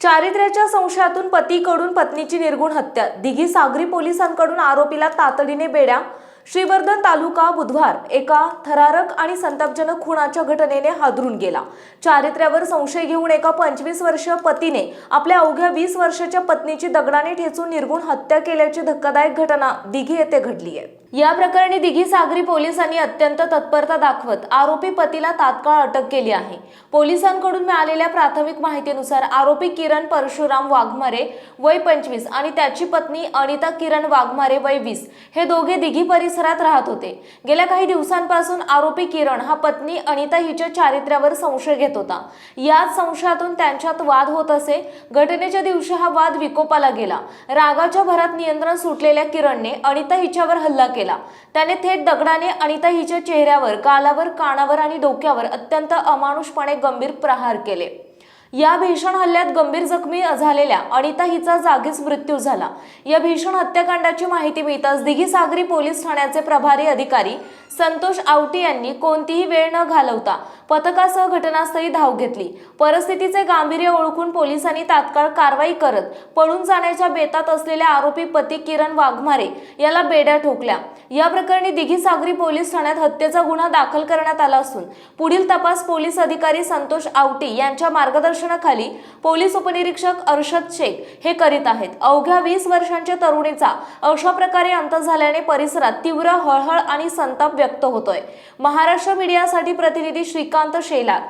चारित्र्याच्या संशयातून पतीकडून पत्नीची निर्घृण हत्या। दिघी सागरी पोलिसांकडून आरोपीला तातडीने बेड्या। श्रीवर्धन तालुका बुधवार एका थरारक आणि संतापजनक खुनाच्या घटनेने हादरून गेला। चारित्र्यावर संशय घेऊन एका 25 वर्षीय पतीने आपल्या अवघ्या 20 वर्षाच्या पत्नीची दगडाने ठेचून निर्घृण हत्या केल्याची धक्कादायक घटना दिघी येथे घडली आहे। या प्रकरणी दिघी सागरी पोलिसांनी अत्यंत तत्परता दाखवत आरोपी पतीला तात्काळ अटक केली आहे। पोलिसांकडून मिळालेल्या प्राथमिक माहितीनुसार आरोपी किरण परशुराम वाघमारे वय 25 आणि त्याची पत्नी अनिता किरण वाघमारे वय 20 हे दोघे दिघी परिसरात राहत होते। गेल्या काही दिवसांपासून आरोपी किरण हा पत्नी अनिता हिच्या चारित्र्यावर संशय घेत होता। याच संशयातून त्यांच्यात वाद होत असे। घटनेच्या दिवशी हा वाद विकोपाला गेला। रागाच्या भरात नियंत्रण सुटलेल्या किरणने अनिता हिच्यावर हल्ला केला। त्याने थेट दगडाने अनिता हिच्या चेहऱ्यावर, गालावर, कानावर आणि डोक्यावर अत्यंत अमानुषपणे गंभीर प्रहार केले। या भीषण हल्ल्यात गंभीर जखमी झालेल्या अनिता हिचा जागीच मृत्यू झाला। या भीषण हत्याकांडाची माहिती मिळताच दिघी सागरी पोलीस ठाण्याचे प्रभारी अधिकारी संतोष आवटी यांनी कोणतीही वेळ न घालवता पथकासह घटनास्थळी धाव घेतली। परिस्थितीचे गांभीर्य ओळखून पोलिसांनी तात्काळ कारवाई करत पळून जाण्याच्या बेतात असलेल्या आरोपी पती किरण वाघमारे याला बेड्या ठोकल्या। या प्रकरणी दिघी सागरी पोलीस ठाण्यात हत्येचा गुन्हा दाखल करण्यात आला असून पुढील तपास पोलीस अधिकारी संतोष आवटी यांच्या मार्गदर्शनाखाली पोलीस उपनिरीक्षक अर्शद शेख हे करीत आहेत। अवघ्या 20 वर्षांच्या तरुणीचा अशा प्रकारे अंत झाल्याने परिसरात तीव्र हळहळ आणि संताप व्यक्त होतोय। महाराष्ट्र मीडियासाठी प्रतिनिधी श्रीकांत शेलार।